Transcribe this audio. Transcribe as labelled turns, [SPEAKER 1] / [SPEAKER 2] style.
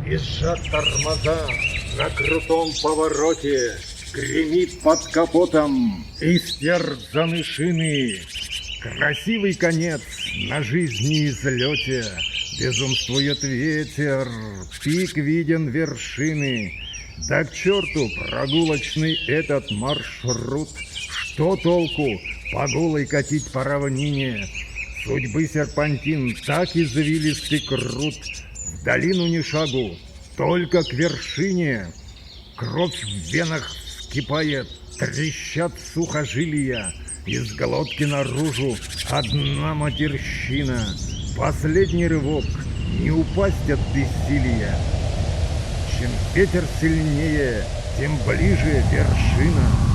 [SPEAKER 1] Визжат тормоза на крутом повороте, гремит под капотом истерзаны шины. Красивый конец на жизни излете, безумствует ветер, пик виден вершины. Да к черту прогулочный этот маршрут, что толку по голой катить по равнине? Судьбы серпантин так извилистый крут, в долину ни шагу, только к вершине. Кровь в венах вскипает, трещат сухожилия, из глотки наружу одна матерщина. Последний рывок, не упасть от бессилия. Чем ветер сильнее, тем ближе вершина.